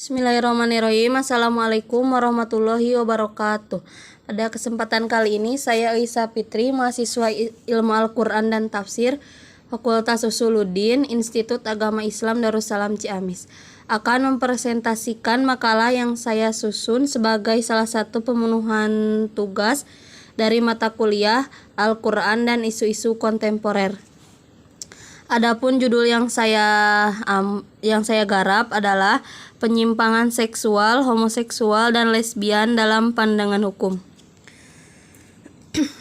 Bismillahirrahmanirrahim. Assalamualaikum warahmatullahi wabarakatuh. Pada kesempatan kali ini saya Aisyah Fitri, mahasiswa Ilmu Al-Quran dan Tafsir Fakultas Usuluddin Institut Agama Islam Darussalam Ciamis, akan mempresentasikan makalah yang saya susun sebagai salah satu pemenuhan tugas dari mata kuliah Al-Quran dan isu-isu kontemporer. Adapun judul yang saya garap adalah penyimpangan seksual, homoseksual, dan lesbian dalam pandangan hukum.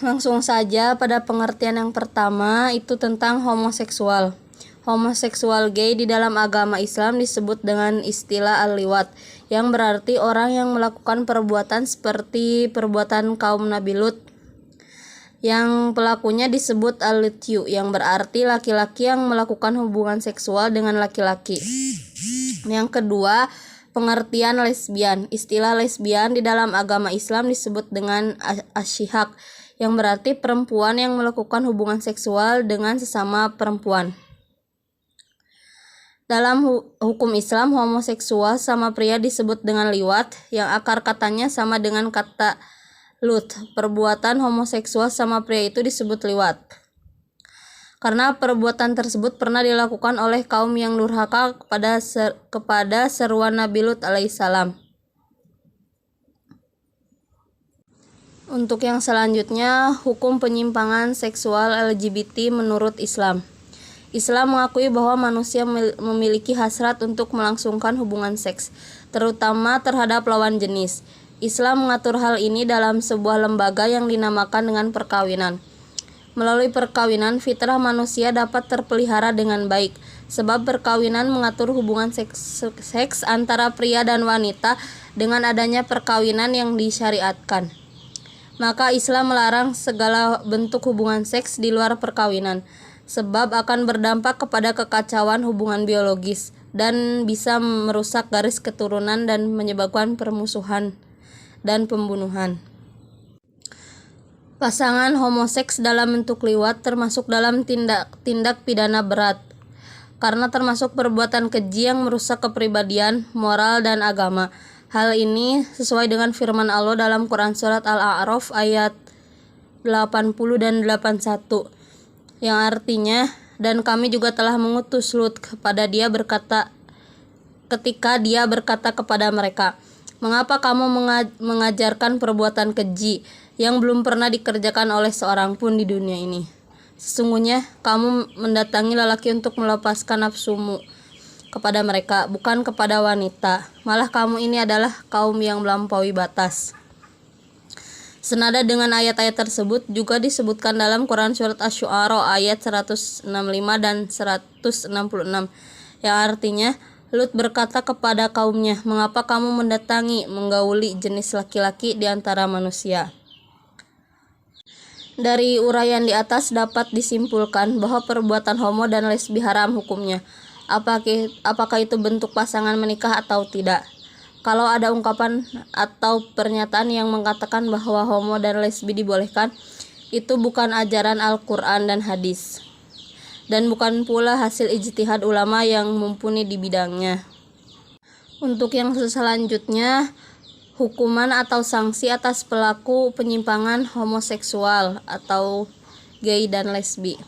Langsung saja pada pengertian yang pertama, itu tentang homoseksual. Homoseksual gay di dalam agama Islam disebut dengan istilah al-liwat, yang berarti orang yang melakukan perbuatan seperti perbuatan kaum Nabi Lut, yang pelakunya disebut al-lityu, yang berarti laki-laki yang melakukan hubungan seksual dengan laki-laki. Yang kedua, pengertian lesbian. Istilah lesbian di dalam agama Islam disebut dengan asyihak, yang berarti perempuan yang melakukan hubungan seksual dengan sesama perempuan. Dalam hukum Islam, homoseksual sama pria disebut dengan liwat, yang akar katanya sama dengan kata lut. Perbuatan homoseksual sama pria itu disebut liwat karena perbuatan tersebut pernah dilakukan oleh kaum yang durhaka kepada seruan Nabi Lut alaihissalam. Untuk yang selanjutnya, hukum penyimpangan seksual LGBT menurut Islam. Islam mengakui bahwa manusia memiliki hasrat untuk melangsungkan hubungan seks, terutama terhadap lawan jenis. Islam mengatur hal ini dalam sebuah lembaga yang dinamakan dengan perkawinan. Melalui perkawinan, fitrah manusia dapat terpelihara dengan baik, sebab perkawinan mengatur hubungan seks antara pria dan wanita dengan adanya perkawinan yang disyariatkan. Maka Islam melarang segala bentuk hubungan seks di luar perkawinan, sebab akan berdampak kepada kekacauan hubungan biologis dan bisa merusak garis keturunan dan menyebabkan permusuhan dan pembunuhan. Pasangan homoseks dalam bentuk liwat termasuk dalam tindak pidana berat, karena termasuk perbuatan keji yang merusak kepribadian, moral, dan agama. Hal ini sesuai dengan firman Allah dalam Quran Surat Al-A'raf ayat 80 dan 81, yang artinya, dan kami juga telah mengutus Lut kepada dia ketika dia berkata kepada mereka, mengapa kamu mengajarkan perbuatan keji yang belum pernah dikerjakan oleh seorang pun di dunia ini? Sesungguhnya kamu mendatangi lelaki untuk melepaskan nafsumu kepada mereka, bukan kepada wanita. Malah kamu ini adalah kaum yang melampaui batas. Senada dengan ayat-ayat tersebut juga disebutkan dalam Quran Surat Asy-Syu'ara ayat 165 dan 166, yang artinya, Lut berkata kepada kaumnya, mengapa kamu menggauli jenis laki-laki di antara manusia? Dari uraian di atas dapat disimpulkan bahwa perbuatan homo dan lesbi haram hukumnya. Apakah itu bentuk pasangan menikah atau tidak? Kalau ada ungkapan atau pernyataan yang mengatakan bahwa homo dan lesbi dibolehkan, itu bukan ajaran Al-Quran dan hadis, dan bukan pula hasil ijtihad ulama yang mumpuni di bidangnya. Untuk yang selanjutnya, hukuman atau sanksi atas pelaku penyimpangan homoseksual atau gay dan lesbi.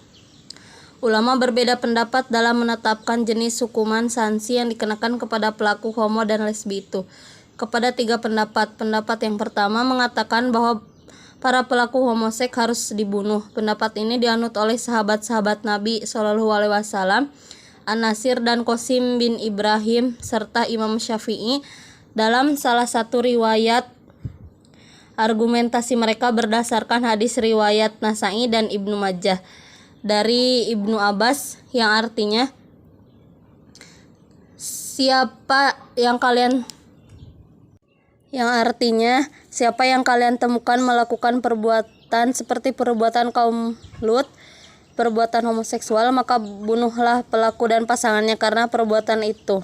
Ulama berbeda pendapat dalam menetapkan jenis hukuman sanksi yang dikenakan kepada pelaku homo dan lesbi itu. Kepada 3 pendapat. Pendapat yang pertama mengatakan bahwa para pelaku homoseks harus dibunuh. Pendapat ini dianut oleh sahabat-sahabat Nabi SAW, An-Nasir dan Qasim bin Ibrahim, serta Imam Syafi'i. Dalam salah satu riwayat, argumentasi mereka berdasarkan hadis riwayat Nasa'i dan Ibnu Majah dari Ibnu Abbas, yang artinya, siapa yang kalian temukan melakukan perbuatan seperti perbuatan kaum Lut, perbuatan homoseksual, maka bunuhlah pelaku dan pasangannya karena perbuatan itu.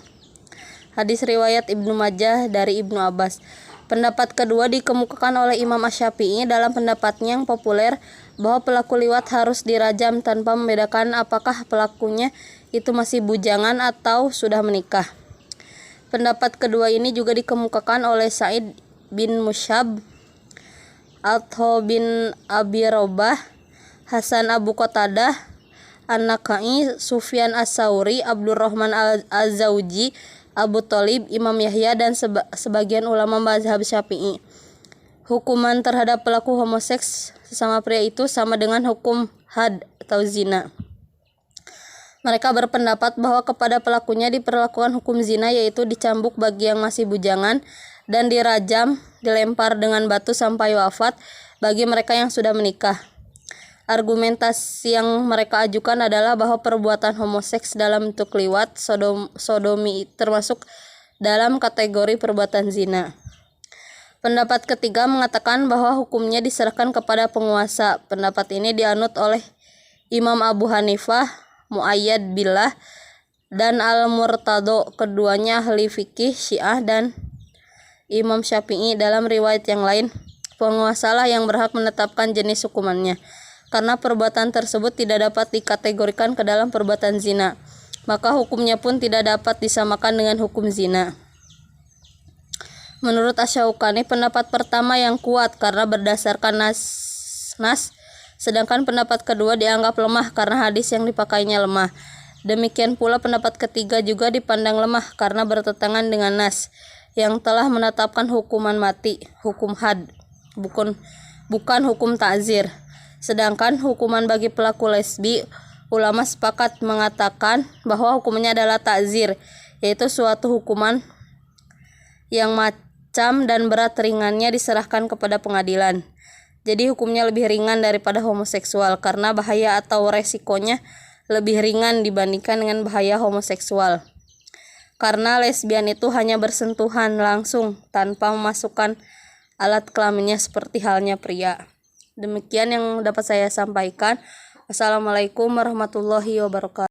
Hadis riwayat Ibnu Majah dari Ibnu Abbas. Pendapat kedua dikemukakan oleh Imam Asy-Syafi'i dalam pendapatnya yang populer bahwa pelaku liwat harus dirajam tanpa membedakan apakah pelakunya itu masih bujangan atau sudah menikah. Pendapat kedua ini juga dikemukakan oleh Sa'id bin Musyab, Atho bin Abi Robah, Hasan Abu Qatadah, An-Nakhai, Sufyan As-Sauri, Abdurrahman Al-Zauji, Abu Thalib, Imam Yahya, dan sebagian ulama mazhab Syafi'i. Hukuman terhadap pelaku homoseks sesama pria itu sama dengan hukum had atau zina. Mereka berpendapat bahwa kepada pelakunya diperlakukan hukum zina, yaitu dicambuk bagi yang masih bujangan dan dirajam, dilempar dengan batu sampai wafat bagi mereka yang sudah menikah. Argumentasi yang mereka ajukan adalah bahwa perbuatan homoseks dalam bentuk liwat, sodomi termasuk dalam kategori perbuatan zina. Pendapat ketiga mengatakan bahwa hukumnya diserahkan kepada penguasa. Pendapat ini dianut oleh Imam Abu Hanifah, Mu'ayyad Billah, dan Al-Murtado, keduanya ahli fikih Syiah, dan Imam Syafi'i. Dalam riwayat yang lain, penguasalah yang berhak menetapkan jenis hukumannya. Karena perbuatan tersebut tidak dapat dikategorikan ke dalam perbuatan zina, maka hukumnya pun tidak dapat disamakan dengan hukum zina. Menurut Asy-Syaukani, pendapat pertama yang kuat karena berdasarkan nas, sedangkan pendapat kedua dianggap lemah karena hadis yang dipakainya lemah. Demikian pula pendapat ketiga juga dipandang lemah karena bertentangan dengan nas yang telah menetapkan hukuman mati, hukum had, bukan hukum ta'zir. Sedangkan hukuman bagi pelaku lesbi, ulama sepakat mengatakan bahwa hukumannya adalah ta'zir, yaitu suatu hukuman yang macam dan berat ringannya diserahkan kepada pengadilan. Jadi hukumnya lebih ringan daripada homoseksual karena bahaya atau resikonya lebih ringan dibandingkan dengan bahaya homoseksual. Karena lesbian itu hanya bersentuhan langsung tanpa memasukkan alat kelaminnya seperti halnya pria. Demikian yang dapat saya sampaikan. Wassalamualaikum warahmatullahi wabarakatuh.